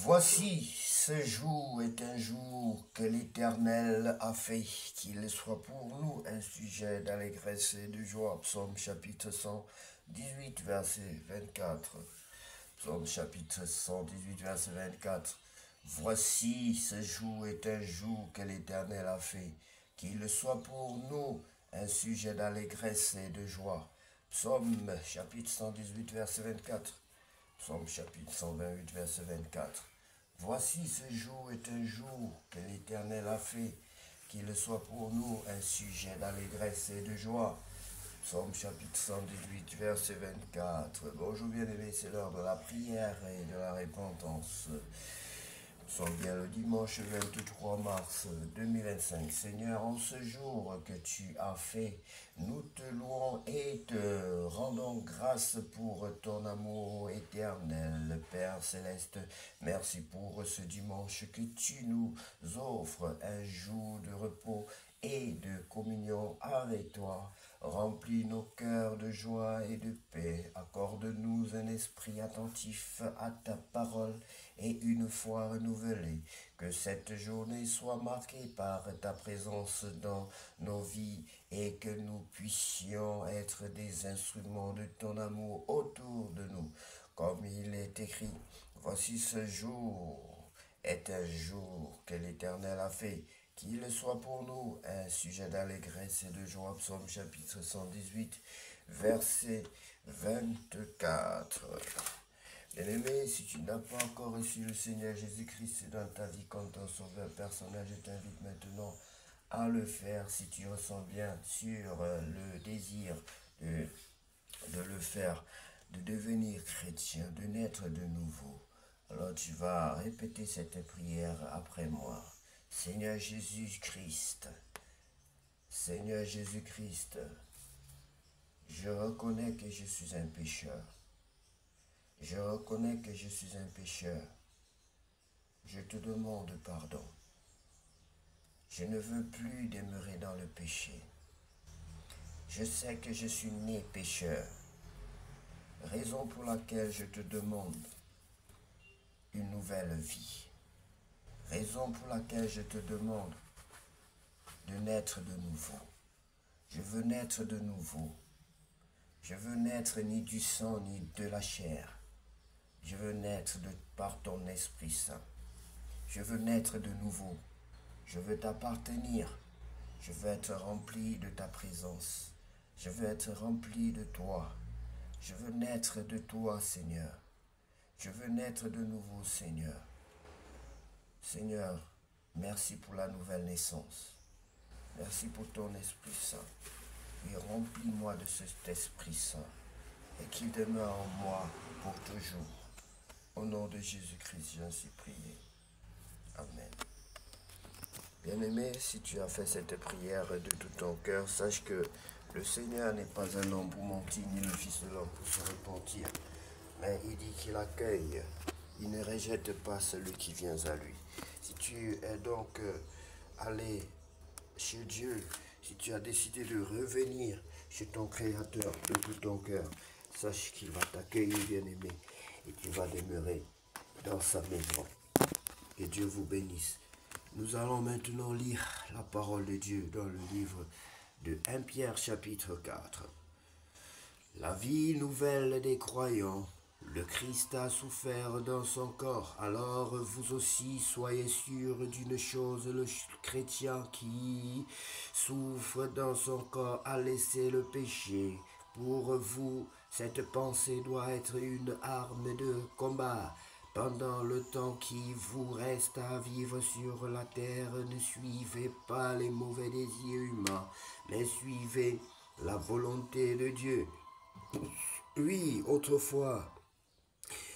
Voici, ce jour est un jour que l'Éternel a fait, qu'il soit pour nous un sujet d'allégresse et de joie. Psaume chapitre 118, verset 24. Psaume chapitre 118, verset 24. Voici, ce jour est un jour que l'Éternel a fait, qu'il soit pour nous un sujet d'allégresse et de joie. Psaume chapitre 118, verset 24. Psaume chapitre 128, verset 24. Voici, ce jour est un jour que l'Éternel a fait, qu'il soit pour nous un sujet d'allégresse et de joie. Psaume chapitre 118, verset 24. Bonjour bien-aimés, c'est l'heure de la prière et de la repentance. Nous sommes bien le dimanche 23 mars 2025. Seigneur, en ce jour que tu as fait, nous te louons et te rendons grâce pour ton amour éternel. Père Céleste, merci pour ce dimanche que tu nous offres, un jour de repos et de communion avec toi. Remplis nos cœurs de joie et de paix. Accorde-nous un esprit attentif à ta parole et une foi renouvelée. Que cette journée soit marquée par ta présence dans nos vies et que nous puissions être des instruments de ton amour autour de nous. Comme il est écrit, voici ce jour est un jour que l'Éternel a fait. Qu'il soit pour nous un sujet d'allégresse et de joie. Psaume chapitre 118, verset 24. Bien-aimé, si tu n'as pas encore reçu le Seigneur Jésus-Christ dans ta vie comme ton sauveur personnel, je t'invite maintenant à le faire si tu ressens bien sûr le désir de le faire, de devenir chrétien, de naître de nouveau. Alors tu vas répéter cette prière après moi. Seigneur Jésus-Christ, Seigneur Jésus-Christ, je reconnais que je suis un pécheur. Je reconnais que je suis un pécheur. Je te demande pardon. Je ne veux plus demeurer dans le péché. Je sais que je suis né pécheur, raison pour laquelle je te demande une nouvelle vie. Raison pour laquelle je te demande de naître de nouveau. Je veux naître de nouveau. Je veux naître ni du sang ni de la chair. Je veux naître par ton Esprit Saint. Je veux naître de nouveau. Je veux t'appartenir. Je veux être rempli de ta présence. Je veux être rempli de toi. Je veux naître de toi, Seigneur. Je veux naître de nouveau, Seigneur. Seigneur, merci pour la nouvelle naissance. Merci pour ton Esprit Saint. Et remplis-moi de cet Esprit Saint et qu'il demeure en moi pour toujours. Au nom de Jésus-Christ, j'en suis prié. Amen. Bien-aimé, si tu as fait cette prière de tout ton cœur, sache que le Seigneur n'est pas un homme pour mentir, ni le Fils de l'homme pour se repentir. Mais il dit qu'il accueille, il ne rejette pas celui qui vient à lui. Si tu es donc allé chez Dieu, si tu as décidé de revenir chez ton Créateur de tout ton cœur, sache qu'il va t'accueillir, bien-aimé, et tu vas demeurer dans sa maison. Que Dieu vous bénisse. Nous allons maintenant lire la parole de Dieu dans le livre de 1 Pierre chapitre 4. La vie nouvelle des croyants. Le Christ a souffert dans son corps, alors vous aussi soyez sûrs d'une chose, le chrétien qui souffre dans son corps a laissé le péché. Pour vous, cette pensée doit être une arme de combat. Pendant le temps qui vous reste à vivre sur la terre, ne suivez pas les mauvais désirs humains, mais suivez la volonté de Dieu. Oui, autrefois,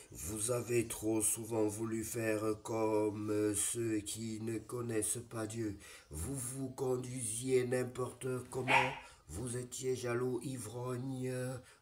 vous avez trop souvent voulu faire comme ceux qui ne connaissent pas Dieu. Vous vous conduisiez n'importe comment Vous étiez jaloux, ivrogne,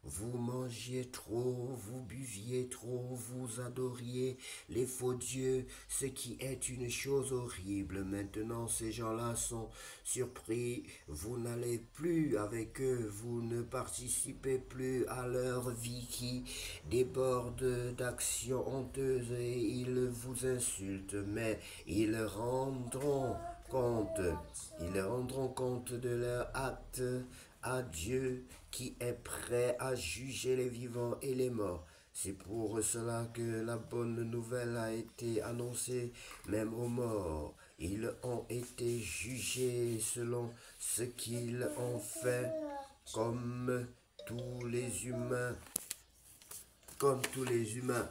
vous mangiez trop, vous buviez trop, vous adoriez les faux dieux, ce qui est une chose horrible. Maintenant, ces gens-là sont surpris, vous n'allez plus avec eux, vous ne participez plus à leur vie qui déborde d'actions honteuses et ils vous insultent, mais compte, ils rendront compte de leur acte à Dieu qui est prêt à juger les vivants et les morts. C'est pour cela que la bonne nouvelle a été annoncée même aux morts. Ils ont été jugés selon ce qu'ils ont fait, comme tous les humains, comme tous les humains.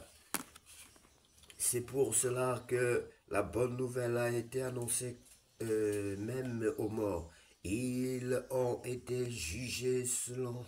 C'est pour cela que la bonne nouvelle a été annoncée même aux morts. Ils ont été jugés selon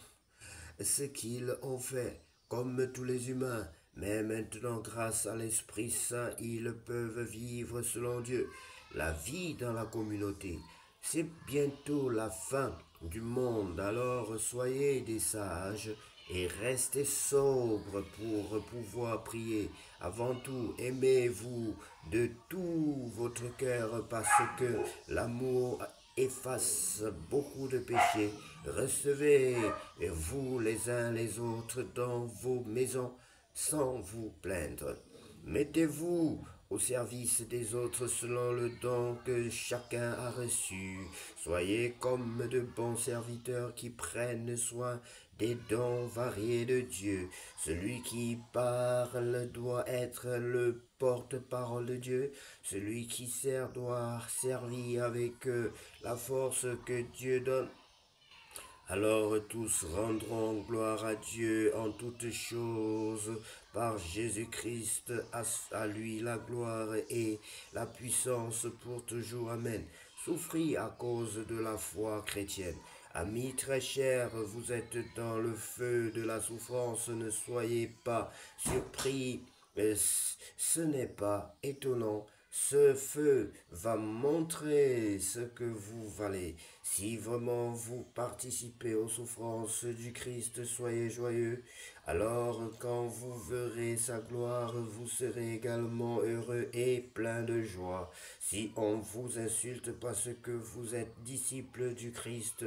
ce qu'ils ont fait, comme tous les humains. Mais maintenant, grâce à l'Esprit Saint, ils peuvent vivre selon Dieu. La vie dans la communauté, c'est bientôt la fin du monde. Alors soyez des sages et restez sobres pour pouvoir prier. Avant tout, aimez-vous de tout votre cœur parce que l'amour efface beaucoup de péchés. Recevez-vous les uns les autres dans vos maisons sans vous plaindre. Mettez-vous au service des autres selon le don que chacun a reçu. Soyez comme de bons serviteurs qui prennent soin des dons variés de Dieu. Celui qui parle doit être le porte-parole de Dieu. Celui qui sert doit servir avec la force que Dieu donne. Alors tous rendront gloire à Dieu en toutes choses par Jésus-Christ, à lui la gloire et la puissance pour toujours. Amen. Souffris à cause de la foi chrétienne. Amis très chers, vous êtes dans le feu de la souffrance, ne soyez pas surpris, ce n'est pas étonnant. Ce feu va montrer ce que vous valez. Si vraiment vous participez aux souffrances du Christ, soyez joyeux. Alors quand vous verrez sa gloire, vous serez également heureux et plein de joie. Si on vous insulte parce que vous êtes disciples du Christ,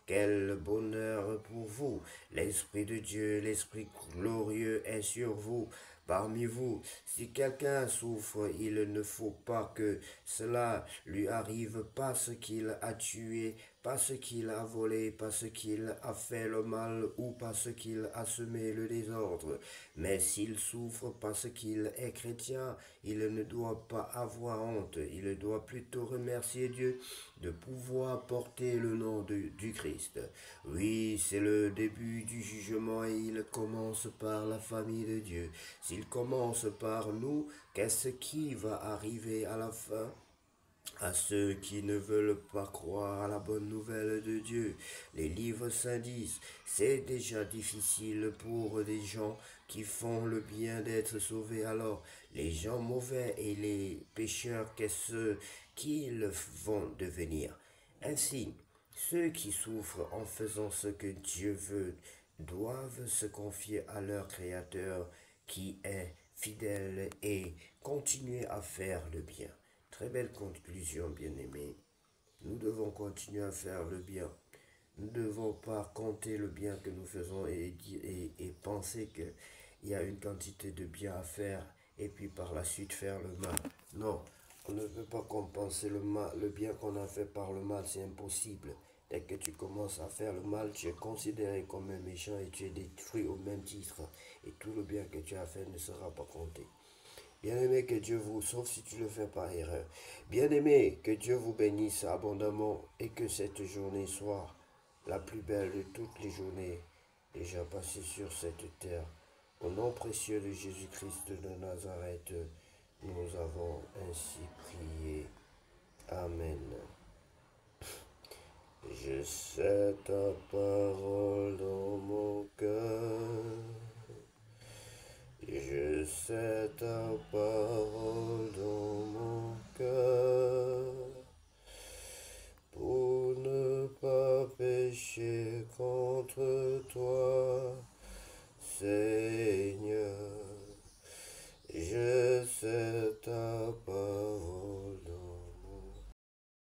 quel bonheur pour vous. L'Esprit de Dieu, l'Esprit glorieux est sur vous. Parmi vous, si quelqu'un souffre, il ne faut pas que cela lui arrive parce qu'il a tué, parce qu'il a volé, parce qu'il a fait le mal ou parce qu'il a semé le désordre. Mais s'il souffre parce qu'il est chrétien, il ne doit pas avoir honte. Il doit plutôt remercier Dieu de pouvoir porter le nom du Christ. Oui, c'est le début du jugement et il commence par la famille de Dieu. S'il commence par nous, qu'est-ce qui va arriver à la fin? À ceux qui ne veulent pas croire à la bonne nouvelle de Dieu. Les livres saints disent, c'est déjà difficile pour des gens qui font le bien d'être sauvés. Alors, les gens mauvais et les pécheurs, qu'est-ce qu'ils vont devenir? Ainsi, ceux qui souffrent en faisant ce que Dieu veut doivent se confier à leur Créateur qui est fidèle et continuer à faire le bien. Très belle conclusion, bien-aimés. Nous devons continuer à faire le bien. Nous ne devons pas compter le bien que nous faisons et penser qu'il y a une quantité de bien à faire et puis par la suite faire le mal. Non, on ne peut pas compenser le bien qu'on a fait par le mal, c'est impossible. Dès que tu commences à faire le mal, tu es considéré comme un méchant et tu es détruit au même titre. Et tout le bien que tu as fait ne sera pas compté. Bien-aimé, que Dieu vous sauve si tu le fais par erreur. Bien-aimé, que Dieu vous bénisse abondamment et que cette journée soit la plus belle de toutes les journées déjà passées sur cette terre. Au nom précieux de Jésus-Christ de Nazareth, nous avons ainsi prié. Amen. Je sais ta parole dans mon cœur. Je sais ta parole dans mon cœur. Pour ne pas pécher péché contre toi, Seigneur. Je sais ta parole.